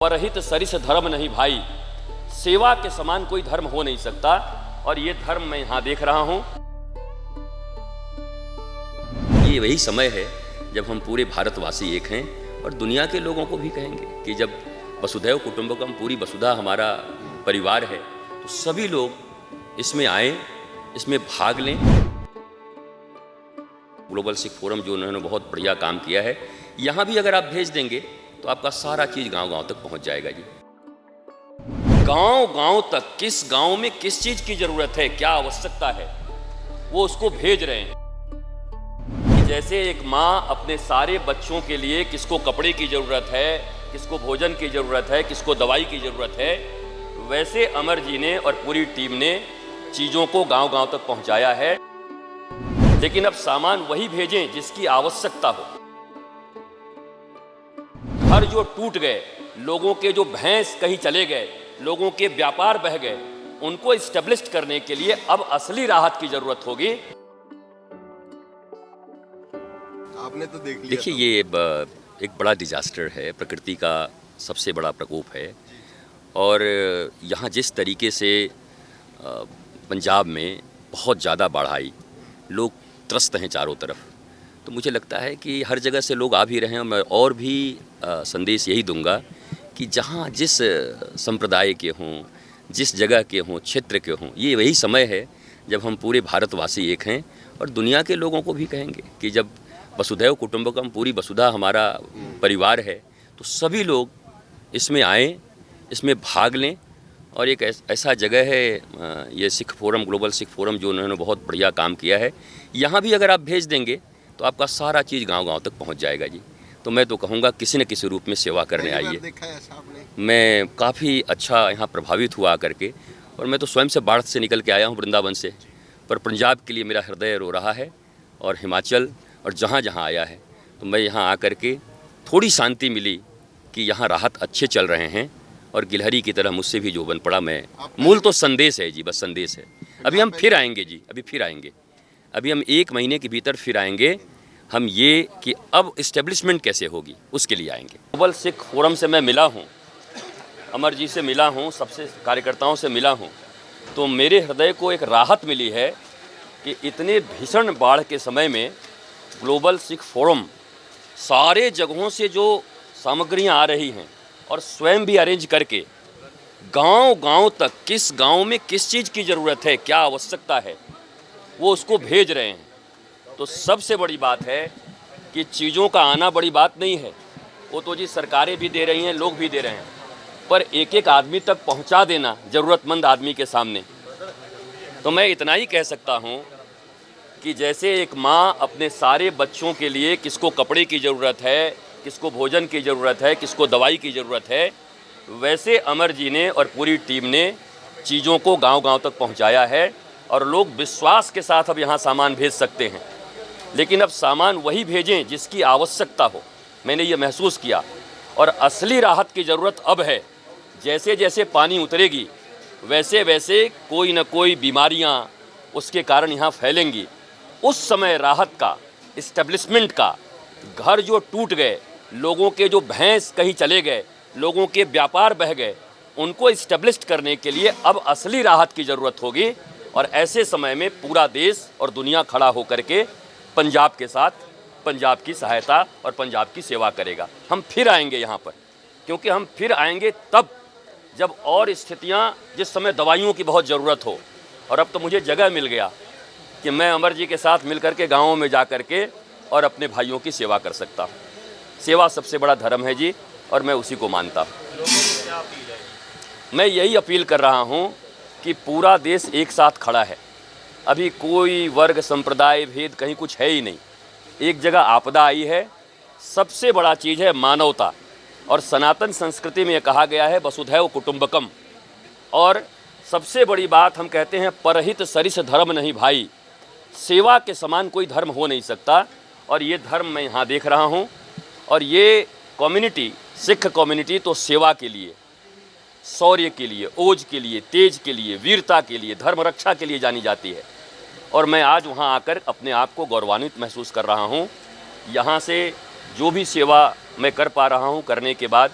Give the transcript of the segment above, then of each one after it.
परहित सरिस धर्म नहीं भाई, सेवा के समान कोई धर्म हो नहीं सकता। और ये धर्म मैं यहाँ देख रहा हूँ। ये वही समय है जब हम पूरे भारतवासी एक हैं और दुनिया के लोगों को भी कहेंगे कि जब वसुधैव कुटुंबकम, पूरी वसुधा हमारा परिवार है, तो सभी लोग इसमें आएँ, इसमें भाग लें। ग्लोबल सिख फोरम जो उन्होंने बहुत बढ़िया काम किया है, यहाँ भी अगर आप भेज देंगे तो आपका सारा चीज़ गांव-गांव तक पहुंच जाएगा जी। गांव-गांव तक किस गांव में किस चीज़ की ज़रूरत है, क्या आवश्यकता है, वो उसको भेज रहे हैं। जैसे एक माँ अपने सारे बच्चों के लिए, किसको कपड़े की ज़रूरत है, किसको भोजन की ज़रूरत है, किसको दवाई की ज़रूरत है, वैसे अमर जी ने और पूरी टीम ने चीज़ों को गांव-गांव तक पहुंचाया है। लेकिन अब सामान वही भेजें जिसकी आवश्यकता हो। घर जो टूट गए, लोगों के जो भैंस कहीं चले गए, लोगों के व्यापार बह गए, उनको इस्टेब्लिश करने के लिए अब असली राहत की जरूरत होगी। आपने तो देख लिया। देखिए, ये एक बड़ा डिजास्टर है, प्रकृति का सबसे बड़ा प्रकोप है। और यहाँ जिस तरीके से पंजाब में बहुत ज़्यादा बाढ़ आई, लोग त्रस्त हैं चारों तरफ, तो मुझे लगता है कि हर जगह से लोग आ भी रहे हैं। मैं और भी संदेश यही दूंगा कि जहाँ जिस संप्रदाय के हों, जिस जगह के हों, क्षेत्र के हों, ये वही समय है जब हम पूरे भारतवासी एक हैं और दुनिया के लोगों को भी कहेंगे कि जब वसुधैव कुटुंबकम, पूरी वसुधा हमारा परिवार है, तो सभी लोग इसमें आएँ, इसमें भाग लें। और एक ऐसा जगह है ये Sikh forum, global Sikh forum जो उन्होंने बहुत बढ़िया काम किया है, यहाँ भी अगर आप भेज देंगे तो आपका सारा चीज़ गांव-गांव तक पहुँच जाएगा जी। तो मैं तो कहूँगा किसी न किसी रूप में सेवा करने आइए। मैं काफ़ी अच्छा यहाँ प्रभावित हुआ आकर के, और मैं तो स्वयं से बाढ़ से निकल के आया हूँ, वृंदावन से, पर पंजाब के लिए मेरा हृदय रो रहा है, और हिमाचल और जहाँ जहाँ आया है, तो मैं यहाँ आकर के थोड़ी शांति मिली कि यहाँ राहत अच्छे चल रहे हैं। और गिलहरी की तरह मुझसे भी जो बन पड़ा मैं, मूल तो संदेश है जी, बस संदेश है। अभी हम फिर आएंगे जी, अभी फिर आएंगे, अभी हम 1 महीने के भीतर फिर आएंगे। हम ये कि अब इस्टेब्लिशमेंट कैसे होगी उसके लिए आएंगे। ग्लोबल सिख फोरम से मैं मिला हूँ, अमर जी से मिला हूँ, सबसे कार्यकर्ताओं से मिला हूँ, तो मेरे हृदय को एक राहत मिली है कि इतने भीषण बाढ़ के समय में ग्लोबल सिख फोरम सारे जगहों से जो सामग्रियाँ आ रही हैं और स्वयं भी अरेंज करके गांव-गांव तक किस गांव में किस चीज़ की ज़रूरत है, क्या आवश्यकता है, वो उसको भेज रहे हैं। तो सबसे बड़ी बात है कि चीज़ों का आना बड़ी बात नहीं है, वो तो जी सरकारें भी दे रही हैं, लोग भी दे रहे हैं, पर एक एक आदमी तक पहुंचा देना ज़रूरतमंद आदमी के सामने। तो मैं इतना ही कह सकता हूं कि जैसे एक माँ अपने सारे बच्चों के लिए, किसको कपड़े की ज़रूरत है, किसको भोजन की ज़रूरत है, किसको दवाई की ज़रूरत है, वैसे अमर जी ने और पूरी टीम ने चीज़ों को गांव-गांव तक पहुंचाया है। और लोग विश्वास के साथ अब यहाँ सामान भेज सकते हैं। लेकिन अब सामान वही भेजें जिसकी आवश्यकता हो, मैंने ये महसूस किया। और असली राहत की ज़रूरत अब है। जैसे जैसे पानी उतरेगी, वैसे वैसे कोई न कोई बीमारियाँ उसके कारण यहाँ फैलेंगी। उस समय राहत का, इस्टेब्लिशमेंट का, घर जो टूट गए, लोगों के जो भैंस कहीं चले गए, लोगों के व्यापार बह गए, उनको इस्टेब्लिश करने के लिए अब असली राहत की ज़रूरत होगी। और ऐसे समय में पूरा देश और दुनिया खड़ा होकर के पंजाब के साथ पंजाब की सहायता और पंजाब की सेवा करेगा। हम फिर आएंगे यहाँ पर, क्योंकि हम फिर आएंगे तब जब और स्थितियाँ, जिस समय दवाइयों की बहुत ज़रूरत हो। और अब तो मुझे जगह मिल गया कि मैं अमर जी के साथ मिल कर के गाँवों में जा कर के और अपने भाइयों की सेवा कर सकता हूँ। सेवा सबसे बड़ा धर्म है जी, और मैं उसी को मानता हूँ। मैं यही अपील कर रहा हूँ कि पूरा देश एक साथ खड़ा है। अभी कोई वर्ग, संप्रदाय, भेद कहीं कुछ है ही नहीं। एक जगह आपदा आई है, सबसे बड़ा चीज़ है मानवता। और सनातन संस्कृति में ये कहा गया है वसुधैव कुटुंबकम। और सबसे बड़ी बात हम कहते हैं परहित सरिस धर्म नहीं भाई, सेवा के समान कोई धर्म हो नहीं सकता। और ये धर्म मैं यहाँ देख रहा हूँ। और ये कम्युनिटी, सिख कम्युनिटी, तो सेवा के लिए, शौर्य के लिए, ओज के लिए, तेज के लिए, वीरता के लिए, धर्म रक्षा के लिए जानी जाती है। और मैं आज वहाँ आकर अपने आप को गौरवान्वित महसूस कर रहा हूँ। यहाँ से जो भी सेवा मैं कर पा रहा हूँ, करने के बाद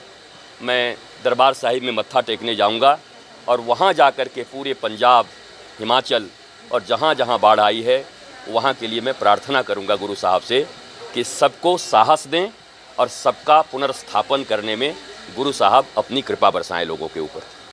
मैं दरबार साहिब में मत्था टेकने जाऊंगा और वहां जाकर के पूरे पंजाब, हिमाचल और जहां जहां बाढ़ आई है वहां के लिए मैं प्रार्थना करूंगा गुरु साहब से कि सबको साहस दें और सबका पुनर्स्थापन करने में गुरु साहब अपनी कृपा बरसाएं लोगों के ऊपर।